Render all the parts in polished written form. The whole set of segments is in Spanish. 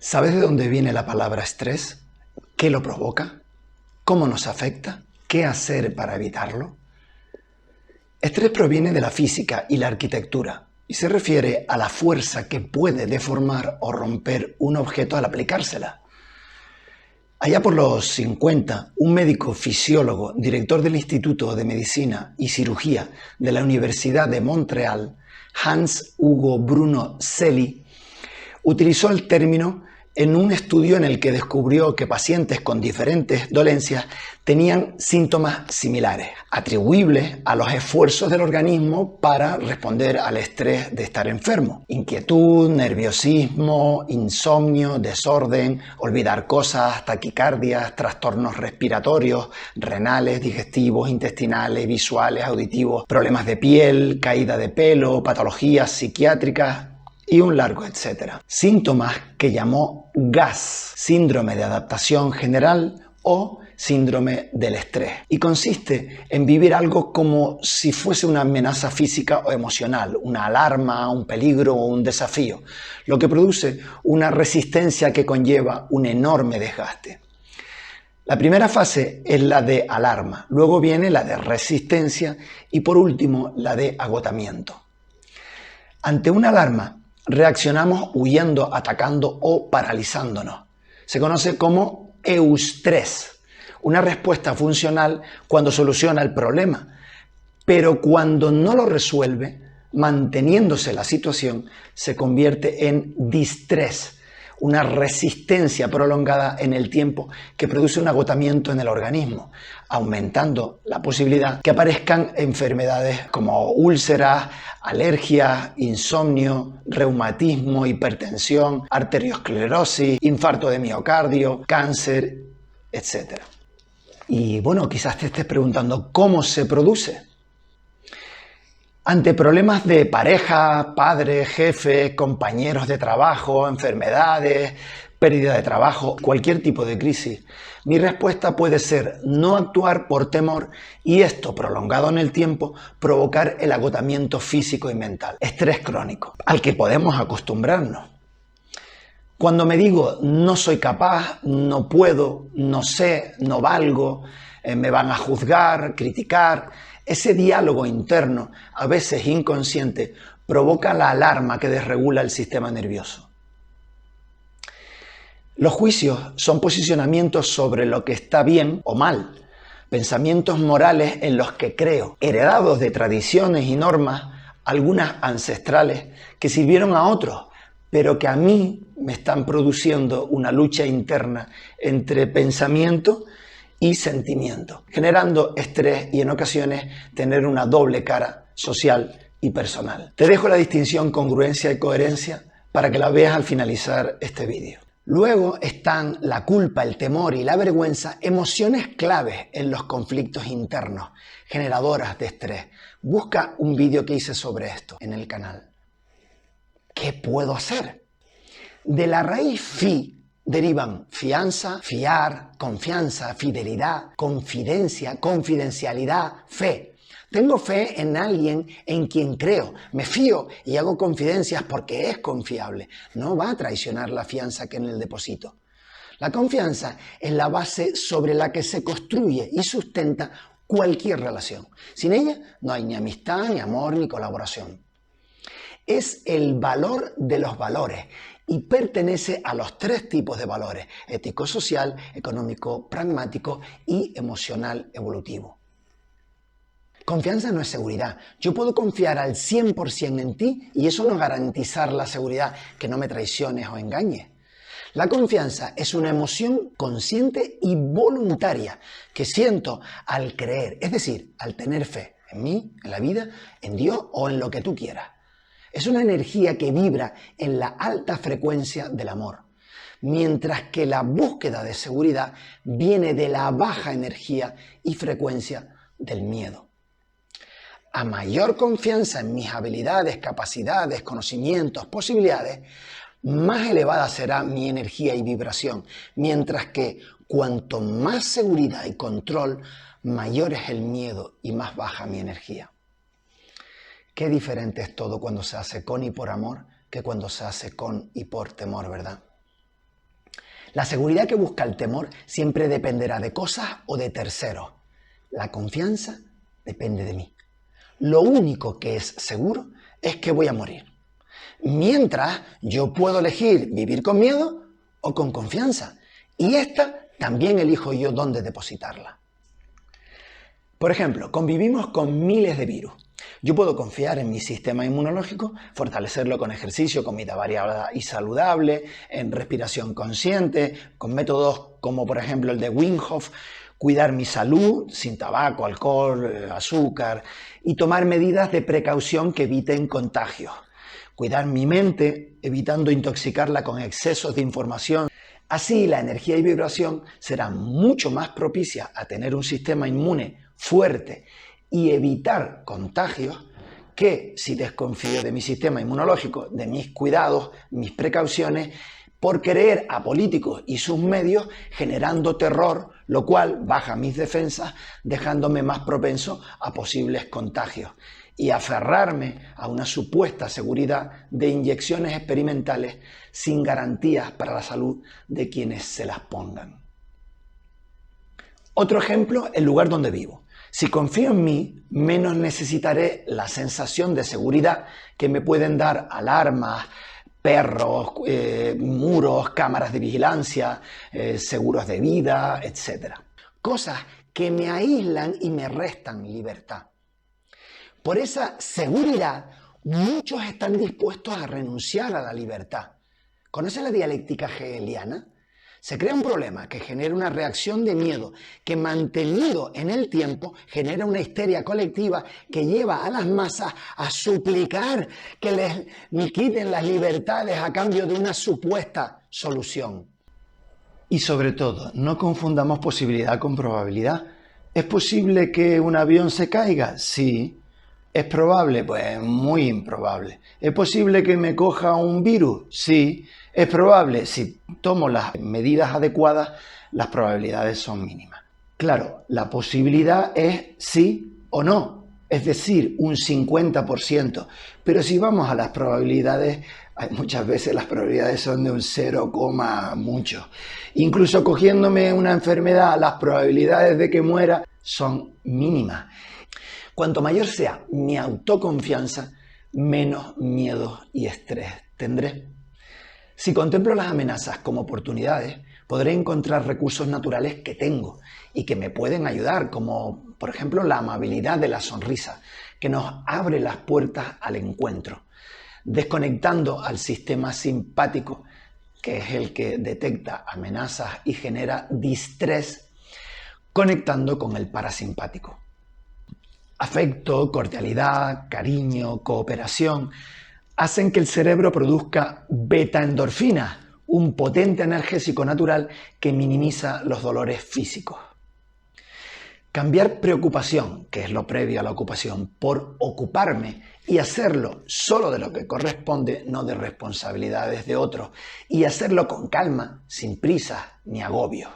¿Sabes de dónde viene la palabra estrés? ¿Qué lo provoca? ¿Cómo nos afecta? ¿Qué hacer para evitarlo? Estrés proviene de la física y la arquitectura y se refiere a la fuerza que puede deformar o romper un objeto al aplicársela. Allá por los 50, un médico fisiólogo, director del Instituto de Medicina y Cirugía de la Universidad de Montreal, Hans Hugo Bruno Celli, utilizó el término en un estudio en el que descubrió que pacientes con diferentes dolencias tenían síntomas similares, atribuibles a los esfuerzos del organismo para responder al estrés de estar enfermo. Inquietud, nerviosismo, insomnio, desorden, olvidar cosas, taquicardias, trastornos respiratorios, renales, digestivos, intestinales, visuales, auditivos, problemas de piel, caída de pelo, patologías psiquiátricas y un largo etcétera. Síntomas que llamó GAS, síndrome de adaptación general o síndrome del estrés. Y consiste en vivir algo como si fuese una amenaza física o emocional, una alarma, un peligro o un desafío, lo que produce una resistencia que conlleva un enorme desgaste. La primera fase es la de alarma, luego viene la de resistencia y por último la de agotamiento. Ante una alarma, reaccionamos huyendo, atacando o paralizándonos. Se conoce como eustrés, una respuesta funcional cuando soluciona el problema, pero cuando no lo resuelve, manteniéndose la situación, se convierte en distrés, una resistencia prolongada en el tiempo que produce un agotamiento en el organismo, aumentando la posibilidad que aparezcan enfermedades como úlceras, alergias, insomnio, reumatismo, hipertensión, arteriosclerosis, infarto de miocardio, cáncer, etc. Y bueno, quizás te estés preguntando ¿cómo se produce? Ante problemas de pareja, padre, jefe, compañeros de trabajo, enfermedades, pérdida de trabajo, cualquier tipo de crisis, mi respuesta puede ser no actuar por temor y esto, prolongado en el tiempo, provocar el agotamiento físico y mental, estrés crónico, al que podemos acostumbrarnos. Cuando me digo no soy capaz, no puedo, no sé, no valgo, me van a juzgar, criticar, ese diálogo interno, a veces inconsciente, provoca la alarma que desregula el sistema nervioso. Los juicios son posicionamientos sobre lo que está bien o mal, pensamientos morales en los que creo, heredados de tradiciones y normas, algunas ancestrales, que sirvieron a otros, pero que a mí me están produciendo una lucha interna entre pensamiento y sentimiento, generando estrés y en ocasiones tener una doble cara social y personal. Te dejo la distinción congruencia y coherencia para que la veas al finalizar este vídeo. Luego están la culpa, el temor y la vergüenza, emociones claves en los conflictos internos, generadoras de estrés. Busca un vídeo que hice sobre esto en el canal. ¿Qué puedo hacer? De la raíz fi derivan fianza, fiar, confianza, fidelidad, confidencia, confidencialidad, fe. Tengo fe en alguien en quien creo, me fío y hago confidencias porque es confiable. No va a traicionar la fianza que en el deposito. La confianza es la base sobre la que se construye y sustenta cualquier relación. Sin ella no hay ni amistad, ni amor, ni colaboración. Es el valor de los valores y pertenece a los tres tipos de valores: ético, social, económico, pragmático y emocional, evolutivo. Confianza no es seguridad. Yo puedo confiar al 100% en ti y eso no garantizar la seguridad, que no me traiciones o engañes. La confianza es una emoción consciente y voluntaria que siento al creer, es decir, al tener fe en mí, en la vida, en Dios o en lo que tú quieras. Es una energía que vibra en la alta frecuencia del amor, mientras que la búsqueda de seguridad viene de la baja energía y frecuencia del miedo. A mayor confianza en mis habilidades, capacidades, conocimientos, posibilidades, más elevada será mi energía y vibración, mientras que cuanto más seguridad y control, mayor es el miedo y más baja mi energía. Qué diferente es todo cuando se hace con y por amor que cuando se hace con y por temor, ¿verdad? La seguridad que busca el temor siempre dependerá de cosas o de terceros. La confianza depende de mí. Lo único que es seguro es que voy a morir. Mientras, yo puedo elegir vivir con miedo o con confianza. Y esta también elijo yo dónde depositarla. Por ejemplo, convivimos con miles de virus. Yo puedo confiar en mi sistema inmunológico, fortalecerlo con ejercicio, comida variada y saludable, en respiración consciente, con métodos como por ejemplo el de Wim Hof, cuidar mi salud sin tabaco, alcohol, azúcar y tomar medidas de precaución que eviten contagios. Cuidar mi mente, evitando intoxicarla con excesos de información. Así, la energía y vibración serán mucho más propicias a tener un sistema inmune fuerte y evitar contagios que si desconfío de mi sistema inmunológico, de mis cuidados, mis precauciones, por creer a políticos y sus medios generando terror, lo cual baja mis defensas, dejándome más propenso a posibles contagios y aferrarme a una supuesta seguridad de inyecciones experimentales sin garantías para la salud de quienes se las pongan. Otro ejemplo, el lugar donde vivo. Si confío en mí, menos necesitaré la sensación de seguridad que me pueden dar alarmas, perros, muros, cámaras de vigilancia, seguros de vida, etc. Cosas que me aíslan y me restan libertad. Por esa seguridad, muchos están dispuestos a renunciar a la libertad. ¿Conoce la dialéctica hegeliana? Se crea un problema que genera una reacción de miedo que, mantenido en el tiempo, genera una histeria colectiva que lleva a las masas a suplicar que les quiten las libertades a cambio de una supuesta solución. Y sobre todo, no confundamos posibilidad con probabilidad. ¿Es posible que un avión se caiga? Sí. ¿Es probable? Pues muy improbable. ¿Es posible que me coja un virus? Sí. ¿Es probable? Si tomo las medidas adecuadas, las probabilidades son mínimas. Claro, la posibilidad es sí o no, es decir, un 50%. Pero si vamos a las probabilidades, muchas veces las probabilidades son de un 0, mucho. Incluso cogiéndome una enfermedad, las probabilidades de que muera son mínimas. Cuanto mayor sea mi autoconfianza, menos miedo y estrés tendré. Si contemplo las amenazas como oportunidades, podré encontrar recursos naturales que tengo y que me pueden ayudar, como por ejemplo la amabilidad de la sonrisa, que nos abre las puertas al encuentro, desconectando al sistema simpático, que es el que detecta amenazas y genera distrés, conectando con el parasimpático. Afecto, cordialidad, cariño, cooperación hacen que el cerebro produzca beta-endorfinas, un potente analgésico natural que minimiza los dolores físicos. Cambiar preocupación, que es lo previo a la ocupación, por ocuparme y hacerlo solo de lo que corresponde, no de responsabilidades de otros, y hacerlo con calma, sin prisas ni agobio.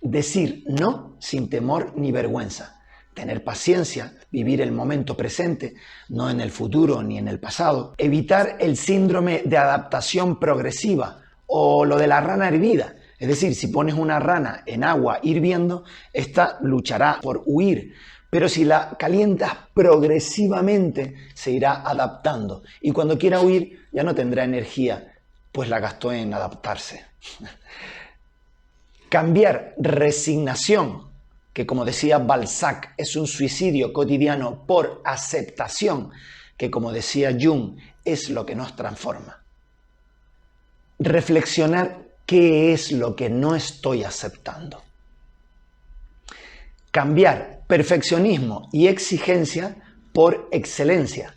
Decir no sin temor ni vergüenza. Tener paciencia, vivir el momento presente, no en el futuro ni en el pasado. Evitar el síndrome de adaptación progresiva o lo de la rana hervida. Es decir, si pones una rana en agua hirviendo, esta luchará por huir. Pero si la calientas progresivamente, se irá adaptando. Y cuando quiera huir, ya no tendrá energía, pues la gastó en adaptarse. Cambiar resignación, que como decía Balzac, es un suicidio cotidiano, por aceptación, que como decía Jung, es lo que nos transforma. Reflexionar qué es lo que no estoy aceptando. Cambiar perfeccionismo y exigencia por excelencia.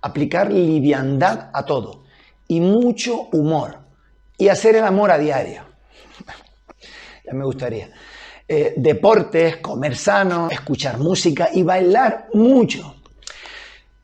Aplicar liviandad a todo y mucho humor. Y hacer el amor a diario. Ya me gustaría. Deportes, comer sano, escuchar música y bailar mucho.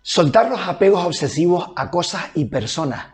Soltar los apegos obsesivos a cosas y personas.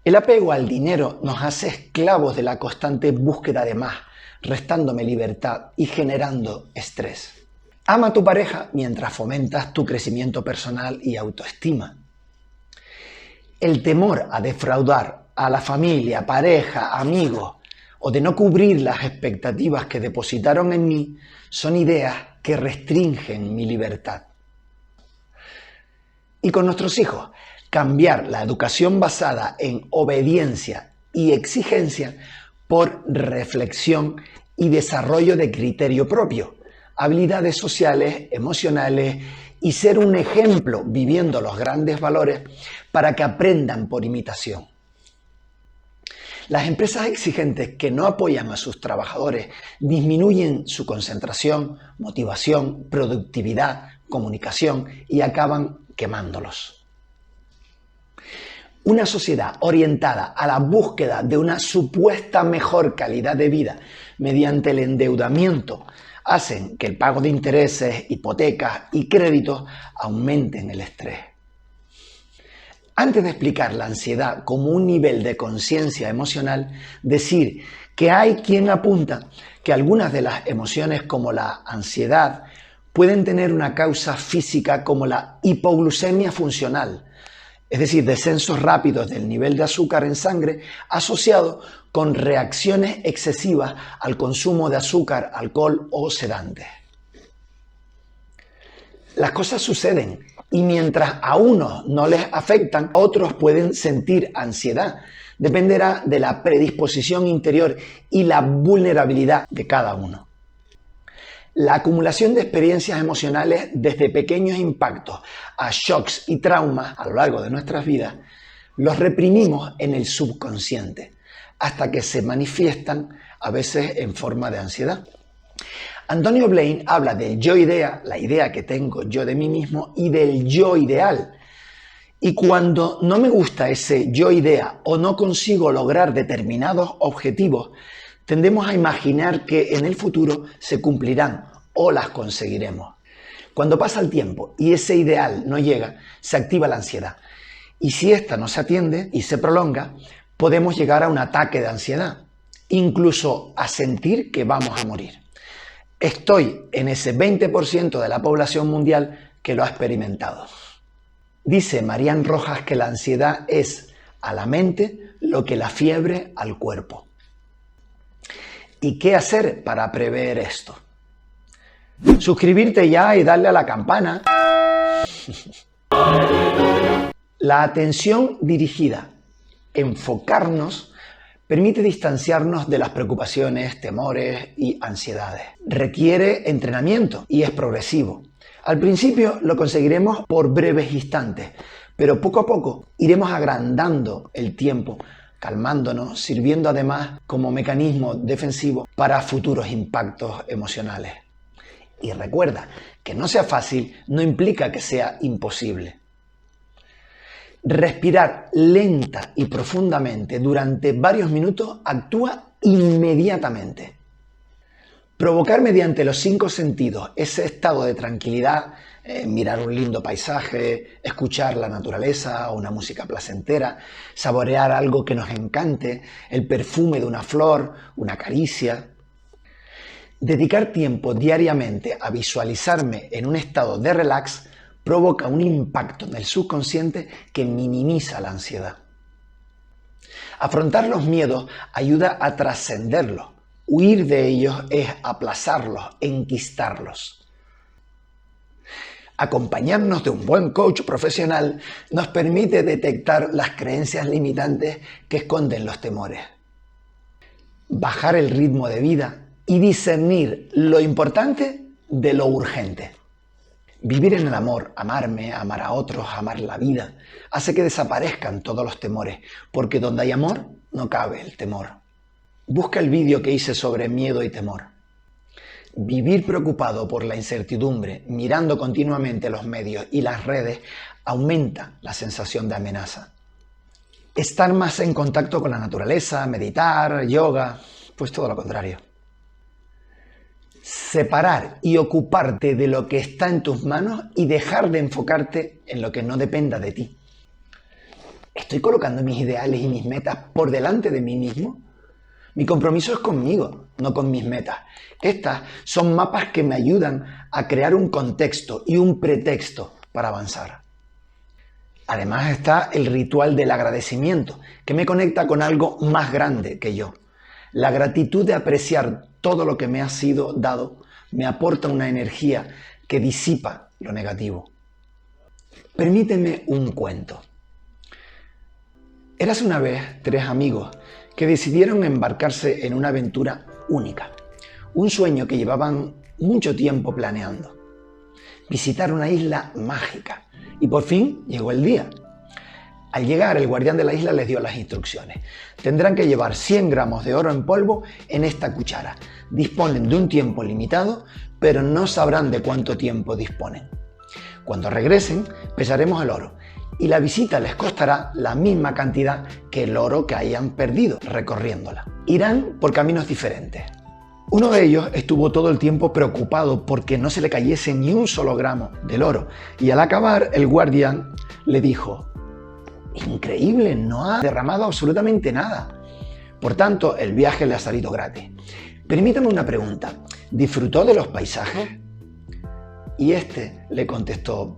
El apego al dinero nos hace esclavos de la constante búsqueda de más, restándome libertad y generando estrés. Ama a tu pareja mientras fomentas tu crecimiento personal y autoestima. El temor a defraudar a la familia, pareja, amigos, o de no cubrir las expectativas que depositaron en mí, son ideas que restringen mi libertad. Y con nuestros hijos, cambiar la educación basada en obediencia y exigencia por reflexión y desarrollo de criterio propio, habilidades sociales, emocionales y ser un ejemplo viviendo los grandes valores para que aprendan por imitación. Las empresas exigentes que no apoyan a sus trabajadores disminuyen su concentración, motivación, productividad, comunicación y acaban quemándolos. Una sociedad orientada a la búsqueda de una supuesta mejor calidad de vida mediante el endeudamiento hacen que el pago de intereses, hipotecas y créditos aumenten el estrés. Antes de explicar la ansiedad como un nivel de conciencia emocional, decir que hay quien apunta que algunas de las emociones como la ansiedad pueden tener una causa física como la hipoglucemia funcional, es decir, descensos rápidos del nivel de azúcar en sangre asociado con reacciones excesivas al consumo de azúcar, alcohol o sedantes. Las cosas suceden y mientras a unos no les afectan, otros pueden sentir ansiedad. Dependerá de la predisposición interior y la vulnerabilidad de cada uno. La acumulación de experiencias emocionales desde pequeños impactos a shocks y traumas a lo largo de nuestras vidas, los reprimimos en el subconsciente hasta que se manifiestan a veces en forma de ansiedad. Antonio Blaine habla del yo-idea, la idea que tengo yo de mí mismo, y del yo-ideal. Y cuando no me gusta ese yo-idea o no consigo lograr determinados objetivos, tendemos a imaginar que en el futuro se cumplirán o las conseguiremos. Cuando pasa el tiempo y ese ideal no llega, se activa la ansiedad. Y si esta no se atiende y se prolonga, podemos llegar a un ataque de ansiedad, incluso a sentir que vamos a morir. Estoy en ese 20% de la población mundial que lo ha experimentado. Dice Marian Rojas que la ansiedad es a la mente lo que la fiebre al cuerpo. ¿Y qué hacer para prever esto? Suscribirte ya y darle a la campana. La atención dirigida, enfocarnos, permite distanciarnos de las preocupaciones, temores y ansiedades. Requiere entrenamiento y es progresivo. Al principio lo conseguiremos por breves instantes, pero poco a poco iremos agrandando el tiempo, calmándonos, sirviendo además como mecanismo defensivo para futuros impactos emocionales. Y recuerda, que no sea fácil no implica que sea imposible. Respirar lenta y profundamente durante varios minutos actúa inmediatamente. Provocar mediante los 5 sentidos ese estado de tranquilidad, mirar un lindo paisaje, escuchar la naturaleza o una música placentera, saborear algo que nos encante, el perfume de una flor, una caricia. Dedicar tiempo diariamente a visualizarme en un estado de relax provoca un impacto en el subconsciente que minimiza la ansiedad. Afrontar los miedos ayuda a trascenderlos. Huir de ellos es aplazarlos, enquistarlos. Acompañarnos de un buen coach profesional nos permite detectar las creencias limitantes que esconden los temores. Bajar el ritmo de vida y discernir lo importante de lo urgente. Vivir en el amor, amarme, amar a otros, amar la vida, hace que desaparezcan todos los temores, porque donde hay amor no cabe el temor. Busca el vídeo que hice sobre miedo y temor. Vivir preocupado por la incertidumbre, mirando continuamente los medios y las redes, aumenta la sensación de amenaza. Estar más en contacto con la naturaleza, meditar, yoga, pues todo lo contrario. Separar y ocuparte de lo que está en tus manos y dejar de enfocarte en lo que no dependa de ti. ¿Estoy colocando mis ideales y mis metas por delante de mí mismo? Mi compromiso es conmigo, no con mis metas. Estas son mapas que me ayudan a crear un contexto y un pretexto para avanzar. Además está el ritual del agradecimiento, que me conecta con algo más grande que yo. La gratitud de apreciar todo lo que me ha sido dado me aporta una energía que disipa lo negativo. Permíteme un cuento. Érase una vez 3 amigos que decidieron embarcarse en una aventura única, un sueño que llevaban mucho tiempo planeando. Visitar una isla mágica. Y por fin llegó el día. Al llegar, el guardián de la isla les dio las instrucciones. Tendrán que llevar 100 gramos de oro en polvo en esta cuchara. Disponen de un tiempo limitado, pero no sabrán de cuánto tiempo disponen. Cuando regresen, pesaremos el oro y la visita les costará la misma cantidad que el oro que hayan perdido recorriéndola. Irán por caminos diferentes. Uno de ellos estuvo todo el tiempo preocupado porque no se le cayese ni un solo gramo del oro, y al acabar el guardián le dijo: «Increíble, no ha derramado absolutamente nada. Por tanto, el viaje le ha salido gratis. Permítame una pregunta, ¿disfrutó de los paisajes?». Y este le contestó: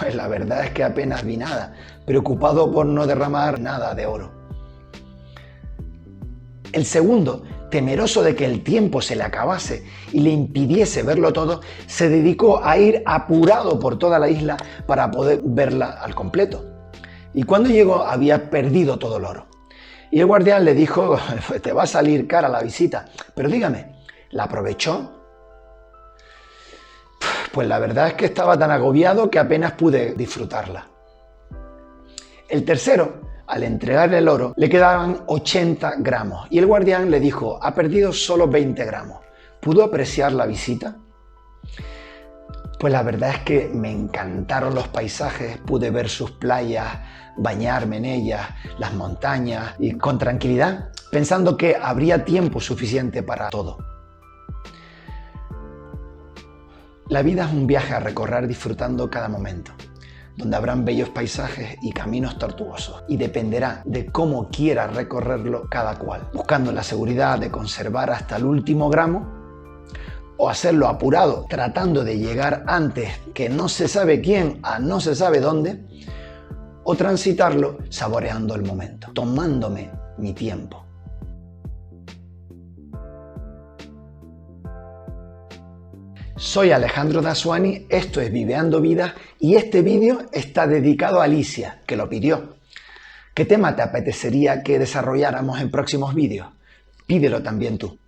«Pues la verdad es que apenas vi nada, preocupado por no derramar nada de oro». El segundo, temeroso de que el tiempo se le acabase y le impidiese verlo todo, se dedicó a ir apurado por toda la isla para poder verla al completo. Y cuando llegó había perdido todo el oro. Y el guardián le dijo: «Te va a salir cara la visita, pero dígame, ¿la aprovechó?». «Pues la verdad es que estaba tan agobiado que apenas pude disfrutarla». El tercero, al entregarle el oro, le quedaban 80 gramos y el guardián le dijo: «Ha perdido solo 20 gramos. ¿Pudo apreciar la visita?». «Pues la verdad es que me encantaron los paisajes, pude ver sus playas, bañarme en ellas, las montañas y con tranquilidad, pensando que habría tiempo suficiente para todo». La vida es un viaje a recorrer disfrutando cada momento, donde habrán bellos paisajes y caminos tortuosos, y dependerá de cómo quiera recorrerlo cada cual, buscando la seguridad de conservar hasta el último gramo, o hacerlo apurado, tratando de llegar antes que no se sabe quién a no se sabe dónde, o transitarlo saboreando el momento, tomándome mi tiempo. Soy Alejandro Daswani, esto es Viveando Vidas y este vídeo está dedicado a Alicia, que lo pidió. ¿Qué tema te apetecería que desarrolláramos en próximos vídeos? Pídelo también tú.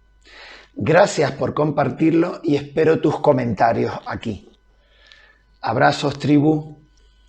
Gracias por compartirlo y espero tus comentarios aquí. Abrazos, tribu.